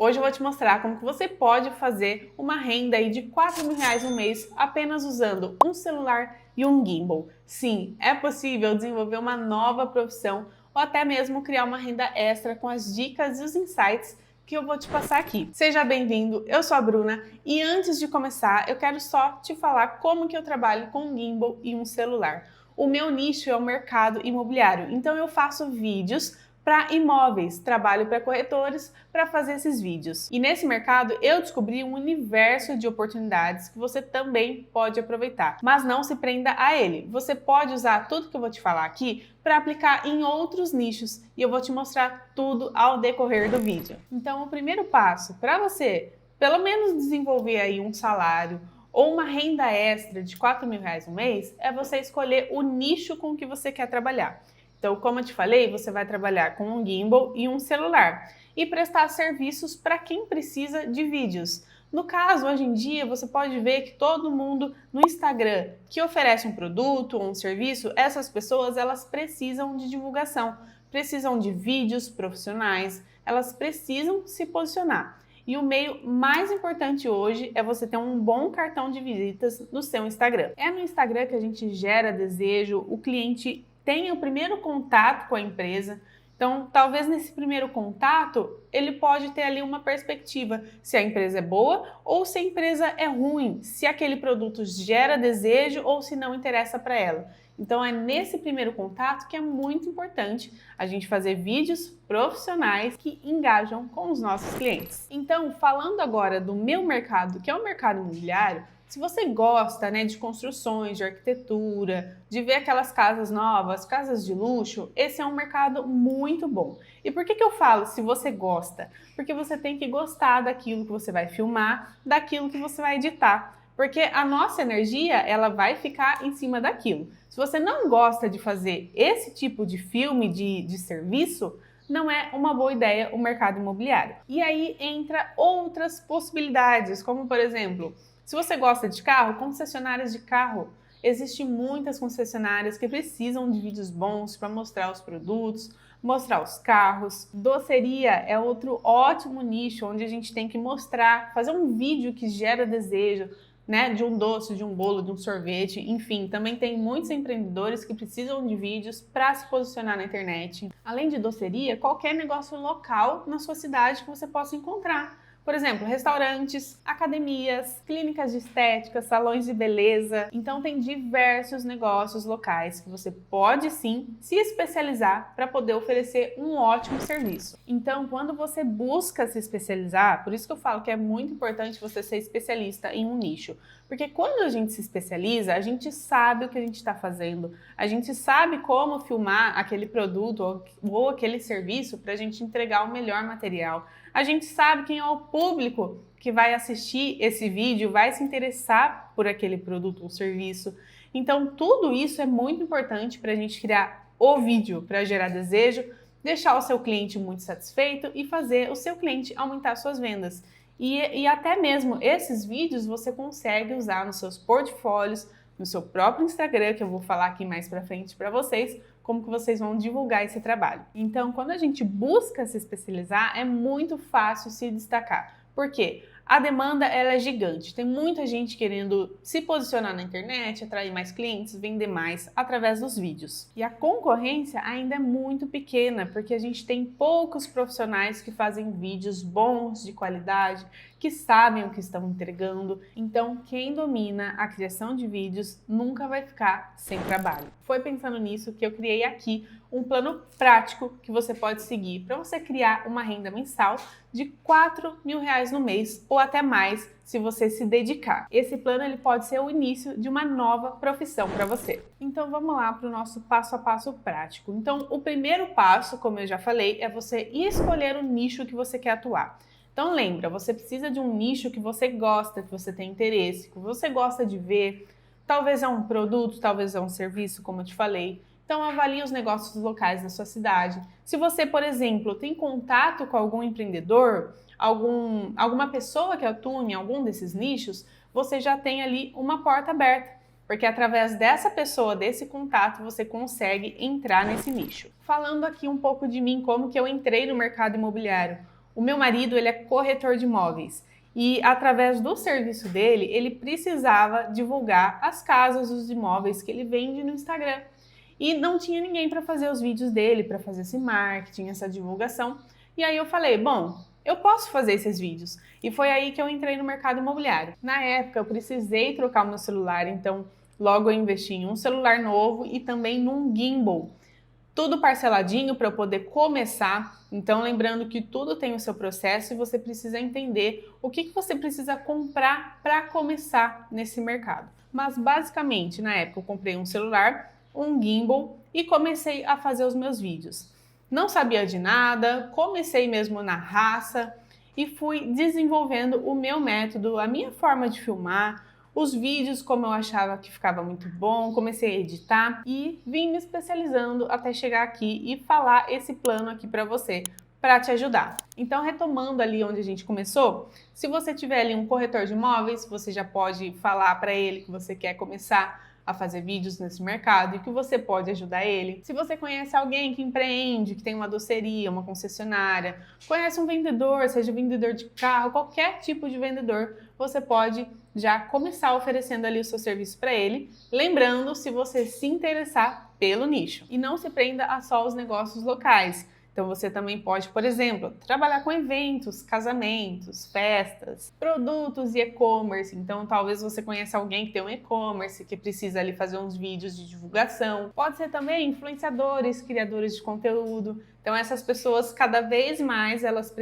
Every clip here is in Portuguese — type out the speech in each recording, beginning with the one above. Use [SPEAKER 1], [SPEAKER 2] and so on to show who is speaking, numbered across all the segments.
[SPEAKER 1] Hoje eu vou te mostrar como que você pode fazer uma renda aí de R$ 4.000 no mês apenas usando um celular e um gimbal. Sim, é possível desenvolver uma nova profissão ou até mesmo criar uma renda extra com as dicas e os insights que eu vou te passar aqui. Seja bem-vindo, eu sou a Bruna e antes de começar eu quero só te falar como que eu trabalho com um gimbal e um celular. O meu nicho é o mercado imobiliário, então eu faço vídeos para imóveis, trabalho para corretores para fazer esses vídeos. E nesse mercado eu descobri um universo de oportunidades que você também pode aproveitar, mas não se prenda a ele. Você pode usar tudo que eu vou te falar aqui para aplicar em outros nichos e eu vou te mostrar tudo ao decorrer do vídeo. Então, o primeiro passo para você, pelo menos desenvolver aí um salário ou uma renda extra de R$ 4.000 no mês, é você escolher o nicho com que você quer trabalhar. Então, como eu te falei, você vai trabalhar com um gimbal e um celular e prestar serviços para quem precisa de vídeos. No caso, hoje em dia, você pode ver que todo mundo no Instagram que oferece um produto ou um serviço, essas pessoas elas precisam de divulgação, precisam de vídeos profissionais, elas precisam se posicionar. E o meio mais importante hoje é você ter um bom cartão de visitas no seu Instagram. É no Instagram que a gente gera desejo, o cliente tenha o primeiro contato com a empresa. Então, talvez nesse primeiro contato, ele pode ter ali uma perspectiva se a empresa é boa ou se a empresa é ruim, se aquele produto gera desejo ou se não interessa para ela. Então, é nesse primeiro contato que é muito importante a gente fazer vídeos profissionais que engajam com os nossos clientes. Então, falando agora do meu mercado, que é o mercado imobiliário, se você gosta, de construções, de arquitetura, de ver aquelas casas novas, casas de luxo, esse é um mercado muito bom. E por que eu falo se você gosta? Porque você tem que gostar daquilo que você vai filmar, daquilo que você vai editar. Porque a nossa energia, ela vai ficar em cima daquilo. Se você não gosta de fazer esse tipo de filme, de serviço, não é uma boa ideia o mercado imobiliário. E aí entra outras possibilidades, como por exemplo, se você gosta de carro, concessionárias de carro. Existem muitas concessionárias que precisam de vídeos bons para mostrar os produtos, mostrar os carros. Doceria é outro ótimo nicho onde a gente tem que mostrar, fazer um vídeo que gera desejo, de um doce, de um bolo, de um sorvete, enfim, também tem muitos empreendedores que precisam de vídeos para se posicionar na internet. Além de doceria, qualquer negócio local na sua cidade que você possa encontrar. Por exemplo, restaurantes, academias, clínicas de estética, salões de beleza. Então tem diversos negócios locais que você pode sim se especializar para poder oferecer um ótimo serviço. Então, quando você busca se especializar, por isso que eu falo que é muito importante você ser especialista em um nicho. Porque quando a gente se especializa, a gente sabe o que a gente está fazendo, a gente sabe como filmar aquele produto ou aquele serviço para a gente entregar o melhor material. A gente sabe quem é o público que vai assistir esse vídeo, vai se interessar por aquele produto ou serviço. Então, tudo isso é muito importante para a gente criar o vídeo, para gerar desejo, deixar o seu cliente muito satisfeito e fazer o seu cliente aumentar suas vendas. E até mesmo esses vídeos você consegue usar nos seus portfólios, no seu próprio Instagram, que eu vou falar aqui mais pra frente para vocês, como que vocês vão divulgar esse trabalho. Então, quando a gente busca se especializar, é muito fácil se destacar. Por quê? A demanda ela é gigante, tem muita gente querendo se posicionar na internet, atrair mais clientes, vender mais através dos vídeos. E a concorrência ainda é muito pequena, porque a gente tem poucos profissionais que fazem vídeos bons, de qualidade, que sabem o que estão entregando. Então, quem domina a criação de vídeos nunca vai ficar sem trabalho. Foi pensando nisso que eu criei aqui um plano prático que você pode seguir para você criar uma renda mensal de R$ 4.000 no mês ou até mais se você se dedicar. Esse plano ele pode ser o início de uma nova profissão para você. Então vamos lá para o nosso passo a passo prático. Então o primeiro passo, como eu já falei, é você escolher o nicho que você quer atuar. Então lembra, você precisa de um nicho que você gosta, que você tem interesse, que você gosta de ver. Talvez é um produto, talvez é um serviço, como eu te falei. Então avalie os negócios locais da sua cidade. Se você, por exemplo, tem contato com algum empreendedor, alguma pessoa que atua em algum desses nichos, você já tem ali uma porta aberta, porque através dessa pessoa, desse contato, você consegue entrar nesse nicho. Falando aqui um pouco de mim, como que eu entrei no mercado imobiliário. O meu marido, ele é corretor de imóveis e através do serviço dele, ele precisava divulgar as casas, os imóveis que ele vende no Instagram. E não tinha ninguém para fazer os vídeos dele, para fazer esse marketing, essa divulgação. E aí eu falei, bom, eu posso fazer esses vídeos. E foi aí que eu entrei no mercado imobiliário. Na época, eu precisei trocar o meu celular, então logo eu investi em um celular novo e também num gimbal. Tudo parceladinho para eu poder começar. Então, lembrando que tudo tem o seu processo e você precisa entender o que você precisa comprar para começar nesse mercado. Mas, basicamente, na época eu comprei um celular, um gimbal e comecei a fazer os meus vídeos. Não sabia de nada, comecei mesmo na raça e fui desenvolvendo o meu método, a minha forma de filmar, os vídeos como eu achava que ficava muito bom, comecei a editar e vim me especializando até chegar aqui e falar esse plano aqui para você, para te ajudar. Então, retomando ali onde a gente começou, se você tiver ali um corretor de imóveis, você já pode falar para ele que você quer começar a fazer vídeos nesse mercado e que você pode ajudar ele. Se você conhece alguém que empreende, que tem uma doceria, uma concessionária, conhece um vendedor, seja vendedor de carro, qualquer tipo de vendedor, você pode já começar oferecendo ali o seu serviço para ele, lembrando se você se interessar pelo nicho. E não se prenda a só os negócios locais. Então você também pode, por exemplo, trabalhar com eventos, casamentos, festas, produtos e e-commerce. Então talvez você conheça alguém que tem um e-commerce, que precisa ali fazer uns vídeos de divulgação. Pode ser também influenciadores, criadores de conteúdo. Então essas pessoas cada vez mais elas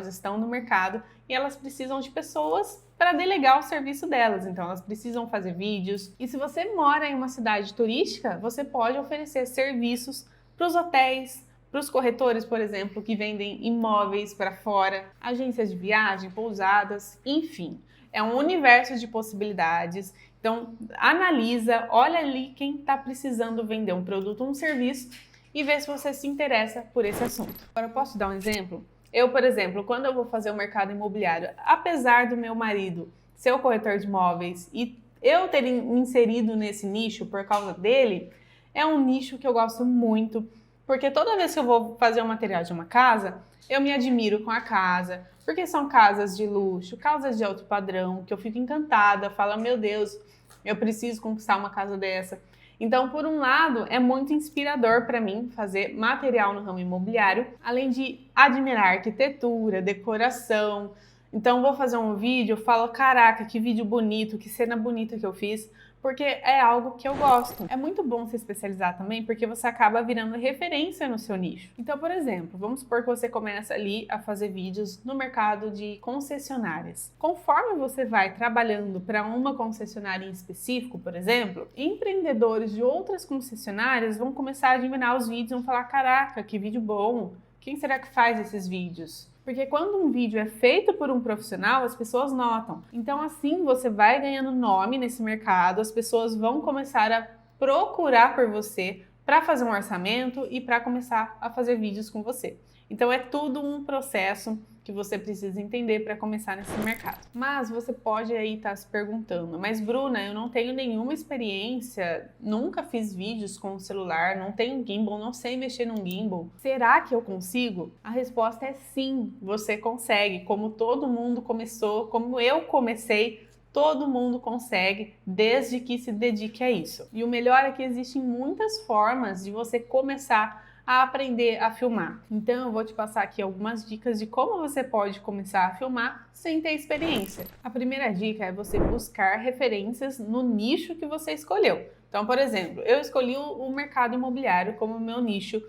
[SPEAKER 1] estão no mercado e elas precisam de pessoas para delegar o serviço delas. Então elas precisam fazer vídeos. E se você mora em uma cidade turística, você pode oferecer serviços para os hotéis, para os corretores, por exemplo, que vendem imóveis para fora, agências de viagem, pousadas, enfim. É um universo de possibilidades. Então, analisa, olha ali quem está precisando vender um produto ou um serviço e vê se você se interessa por esse assunto. Agora, eu posso dar um exemplo? Eu, por exemplo, quando eu vou fazer o mercado imobiliário, apesar do meu marido ser o corretor de imóveis e eu ter me inserido nesse nicho por causa dele, é um nicho que eu gosto muito. Porque toda vez que eu vou fazer o material de uma casa, eu me admiro com a casa, porque são casas de luxo, casas de alto padrão, que eu fico encantada, falo, meu Deus, eu preciso conquistar uma casa dessa. Então, por um lado, é muito inspirador para mim fazer material no ramo imobiliário, além de admirar arquitetura, decoração. Então, vou fazer um vídeo, eu falo, caraca, que vídeo bonito, que cena bonita que eu fiz, porque é algo que eu gosto. É muito bom se especializar também, porque você acaba virando referência no seu nicho. Então, por exemplo, vamos supor que você começa ali a fazer vídeos no mercado de concessionárias. Conforme você vai trabalhando para uma concessionária em específico, por exemplo, empreendedores de outras concessionárias vão começar a admirar os vídeos e vão falar, caraca, que vídeo bom! Quem será que faz esses vídeos? Porque quando um vídeo é feito por um profissional, as pessoas notam. Então, assim, você vai ganhando nome nesse mercado, as pessoas vão começar a procurar por você para fazer um orçamento e para começar a fazer vídeos com você. Então, é tudo um processo que você precisa entender para começar nesse mercado. Mas você pode aí estar se perguntando, mas Bruna, eu não tenho nenhuma experiência, nunca fiz vídeos com o celular, não tenho gimbal, não sei mexer num gimbal. Será que eu consigo? A resposta é sim, você consegue. Como todo mundo começou, como eu comecei, todo mundo consegue, desde que se dedique a isso. E o melhor é que existem muitas formas de você começar a aprender a filmar. Então eu vou te passar aqui algumas dicas de como você pode começar a filmar sem ter experiência. A primeira dica é você buscar referências no nicho que você escolheu. Então, por exemplo, eu escolhi o mercado imobiliário como meu nicho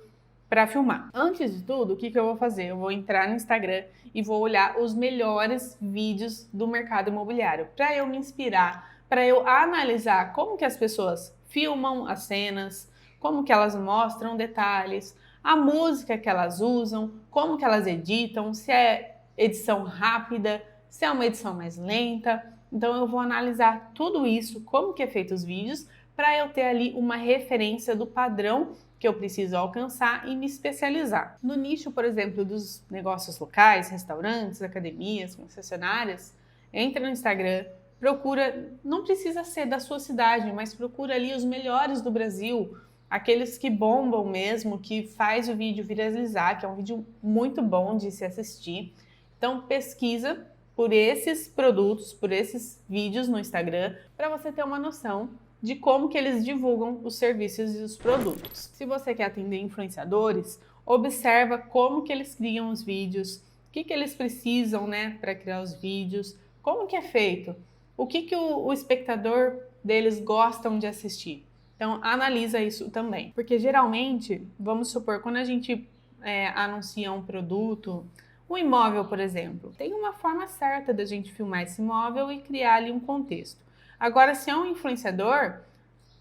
[SPEAKER 1] para filmar. Antes de tudo, o que eu vou fazer? Eu vou entrar no Instagram e vou olhar os melhores vídeos do mercado imobiliário para eu me inspirar, para eu analisar como que as pessoas filmam as cenas, como que elas mostram detalhes, a música que elas usam, como que elas editam, se é edição rápida, se é uma edição mais lenta. Então eu vou analisar tudo isso, como que é feito os vídeos, para eu ter ali uma referência do padrão que eu preciso alcançar e me especializar. No nicho, por exemplo, dos negócios locais, restaurantes, academias, concessionárias, entra no Instagram, procura, não precisa ser da sua cidade, mas procura ali os melhores do Brasil, aqueles que bombam mesmo, que faz o vídeo viralizar, que é um vídeo muito bom de se assistir. Então pesquisa por esses produtos, por esses vídeos no Instagram, para você ter uma noção de como que eles divulgam os serviços e os produtos. Se você quer atender influenciadores, observa como que eles criam os vídeos, o que que eles precisam, né, para criar os vídeos, como que é feito, o que que o espectador deles gostam de assistir. Então analisa isso também, porque geralmente, vamos supor, quando a gente anuncia um produto, um imóvel, por exemplo, tem uma forma certa da gente filmar esse imóvel e criar ali um contexto. Agora, se é um influenciador,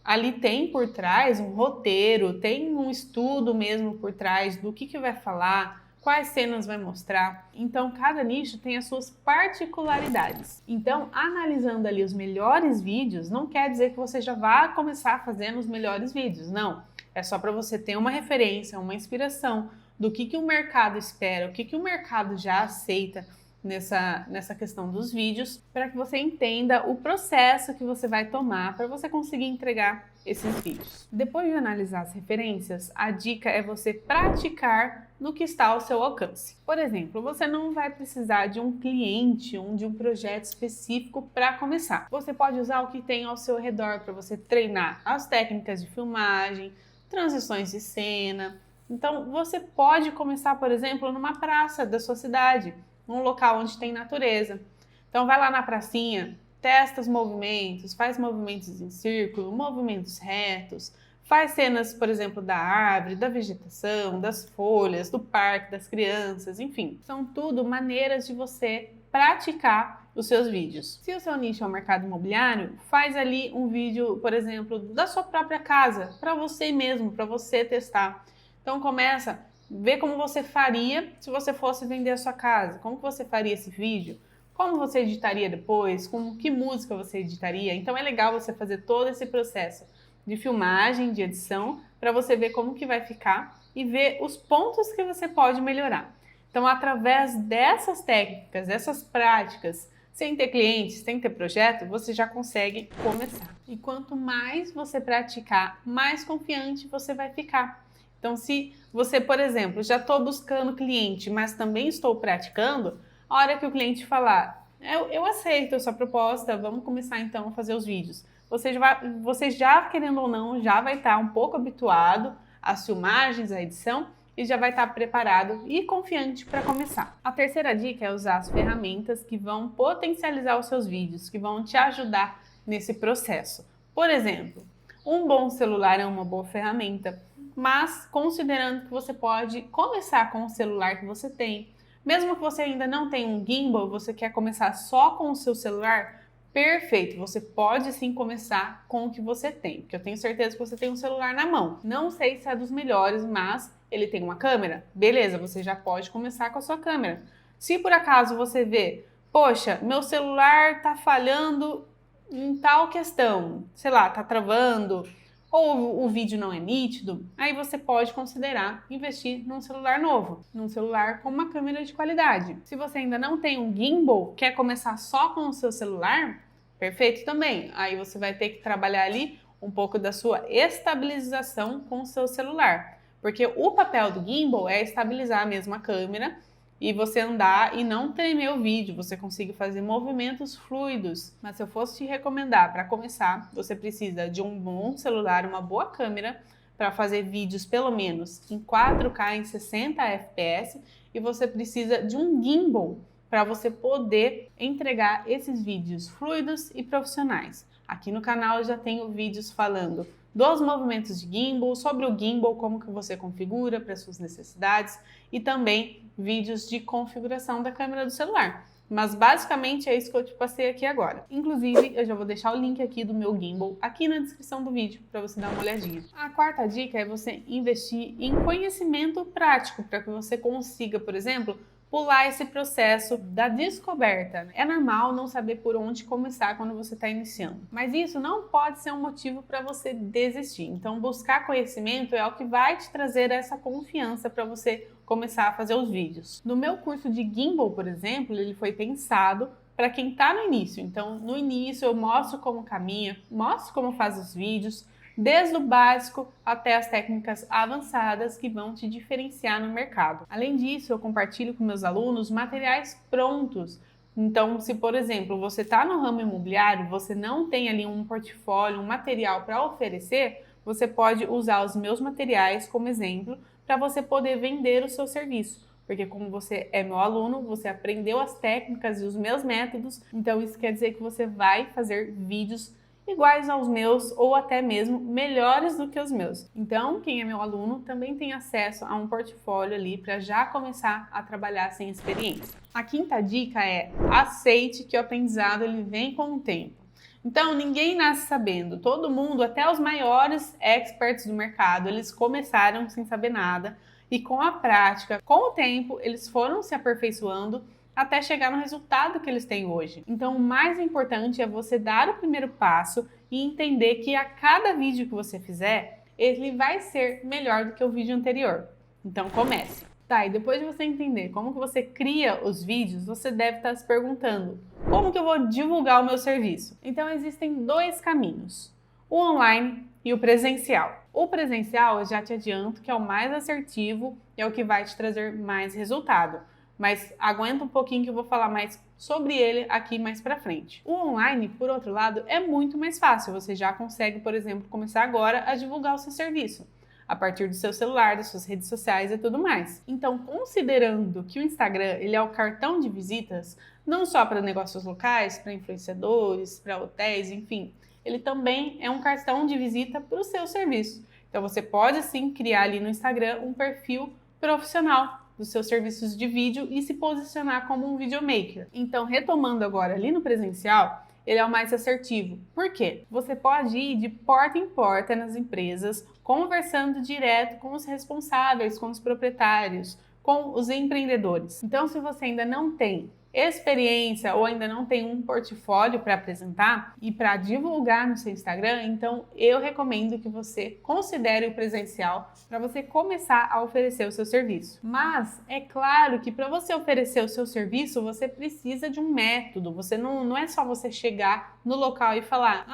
[SPEAKER 1] ali tem por trás um roteiro, tem um estudo mesmo por trás do que vai falar, quais cenas vai mostrar. Então, cada nicho tem as suas particularidades. Então, analisando ali os melhores vídeos, não quer dizer que você já vá começar fazendo os melhores vídeos, não. É só para você ter uma referência, uma inspiração do que o mercado espera, o que o mercado já aceita nessa questão dos vídeos, para que você entenda o processo que você vai tomar para você conseguir entregar esses vídeos. Depois de analisar as referências, a dica é você praticar no que está ao seu alcance. Por exemplo, você não vai precisar de um cliente ou de um projeto específico para começar. Você pode usar o que tem ao seu redor para você treinar as técnicas de filmagem, transições de cena. Então, você pode começar, por exemplo, numa praça da sua cidade, num local onde tem natureza. Então vai lá na pracinha, testa os movimentos, faz movimentos em círculo, movimentos retos, faz cenas, por exemplo, da árvore, da vegetação, das folhas, do parque, das crianças, enfim. São tudo maneiras de você praticar os seus vídeos. Se o seu nicho é o mercado imobiliário, faz ali um vídeo, por exemplo, da sua própria casa, para você mesmo, para você testar. Então começa ver como você faria se você fosse vender a sua casa, como que você faria esse vídeo, como você editaria depois, com que música você editaria. Então é legal você fazer todo esse processo de filmagem, de edição, para você ver como que vai ficar e ver os pontos que você pode melhorar. Então através dessas técnicas, dessas práticas, sem ter clientes, sem ter projeto, você já consegue começar. E quanto mais você praticar, mais confiante você vai ficar. Então, se você, por exemplo, já estou buscando cliente, mas também estou praticando, a hora que o cliente falar, eu aceito a sua proposta, vamos começar então a fazer os vídeos. Você já, querendo ou não, já vai estar um pouco habituado às filmagens, à edição, e já vai estar preparado e confiante para começar. A terceira dica é usar as ferramentas que vão potencializar os seus vídeos, que vão te ajudar nesse processo. Por exemplo, um bom celular é uma boa ferramenta, mas considerando que você pode começar com o celular que você tem, mesmo que você ainda não tenha um gimbal, você quer começar só com o seu celular, perfeito, você pode sim começar com o que você tem, porque eu tenho certeza que você tem um celular na mão. Não sei se é dos melhores, mas ele tem uma câmera, beleza, você já pode começar com a sua câmera. Se por acaso você vê, poxa, meu celular tá falhando em tal questão, sei lá, tá travando, ou o vídeo não é nítido, aí você pode considerar investir num celular novo, num celular com uma câmera de qualidade. Se você ainda não tem um gimbal, quer começar só com o seu celular, perfeito também. Aí você vai ter que trabalhar ali um pouco da sua estabilização com o seu celular, porque o papel do gimbal é estabilizar mesmo a câmera e você andar e não tremer o vídeo, você consiga fazer movimentos fluidos. Mas se eu fosse te recomendar para começar, você precisa de um bom celular, uma boa câmera para fazer vídeos pelo menos em 4K em 60 fps e você precisa de um gimbal para você poder entregar esses vídeos fluidos e profissionais. Aqui no canal eu já tenho vídeos falando dos movimentos de gimbal, sobre o gimbal, como que você configura para suas necessidades e também vídeos de configuração da câmera do celular. Mas basicamente é isso que eu te passei aqui agora. Inclusive, eu já vou deixar o link aqui do meu gimbal aqui na descrição do vídeo para você dar uma olhadinha. A quarta dica é você investir em conhecimento prático para que você consiga, por exemplo, pular esse processo da descoberta. É normal não saber por onde começar quando você está iniciando, mas isso não pode ser um motivo para você desistir. Então, buscar conhecimento é o que vai te trazer essa confiança para você começar a fazer os vídeos. No meu curso de Gimbal, por exemplo, ele foi pensado para quem está no início. Então, no início eu mostro como caminha, mostro como faz os vídeos, desde o básico até as técnicas avançadas que vão te diferenciar no mercado. Além disso, eu compartilho com meus alunos materiais prontos. Então, se por exemplo, você está no ramo imobiliário, você não tem ali um portfólio, um material para oferecer, você pode usar os meus materiais como exemplo para você poder vender o seu serviço. Porque como você é meu aluno, você aprendeu as técnicas e os meus métodos, então isso quer dizer que você vai fazer vídeos iguais aos meus ou até mesmo melhores do que os meus. Então, quem é meu aluno também tem acesso a um portfólio ali para já começar a trabalhar sem experiência. A quinta dica é: aceite que o aprendizado ele vem com o tempo. Então, ninguém nasce sabendo. Todo mundo, até os maiores experts do mercado, eles começaram sem saber nada e com a prática, com o tempo, eles foram se aperfeiçoando até chegar no resultado que eles têm hoje. Então, o mais importante é você dar o primeiro passo e entender que a cada vídeo que você fizer, ele vai ser melhor do que o vídeo anterior. Então, comece. Tá, e depois de você entender como que você cria os vídeos, você deve estar se perguntando: como que eu vou divulgar o meu serviço? Então, existem dois caminhos: o online e o presencial. O presencial, eu já te adianto que é o mais assertivo e é o que vai te trazer mais resultado. Mas aguenta um pouquinho que eu vou falar mais sobre ele aqui mais pra frente. O online, por outro lado, é muito mais fácil. Você já consegue, por exemplo, começar agora a divulgar o seu serviço a partir do seu celular, das suas redes sociais e tudo mais. Então, considerando que o Instagram ele é o cartão de visitas, não só para negócios locais, para influenciadores, para hotéis, enfim, ele também é um cartão de visita para o seu serviço. Então, você pode sim criar ali no Instagram um perfil profissional dos seus serviços de vídeo e se posicionar como um videomaker. Então, retomando agora ali no presencial, ele é o mais assertivo. Por quê? Você pode ir de porta em porta nas empresas, conversando direto com os responsáveis, com os proprietários, com os empreendedores. Então, se você ainda não tem experiência ou ainda não tem um portfólio para apresentar e para divulgar no seu Instagram, então eu recomendo que você considere o presencial para você começar a oferecer o seu serviço. Mas é claro que para você oferecer o seu serviço, você precisa de um método. Você não é só você chegar no local e falar: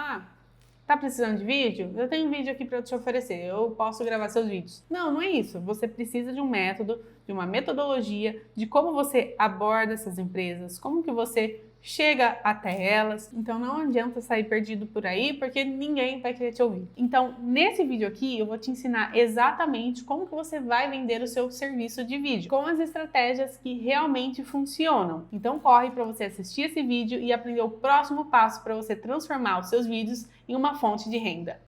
[SPEAKER 1] tá precisando de vídeo? Eu tenho um vídeo aqui para te oferecer, eu posso gravar seus vídeos. Não é isso. Você precisa de um método, de uma metodologia, de como você aborda essas empresas, como que você chega até elas. Então não adianta sair perdido por aí, porque ninguém vai querer te ouvir. Então, nesse vídeo aqui, eu vou te ensinar exatamente como que você vai vender o seu serviço de vídeo, com as estratégias que realmente funcionam. Então corre para você assistir esse vídeo e aprender o próximo passo para você transformar os seus vídeos em uma fonte de renda.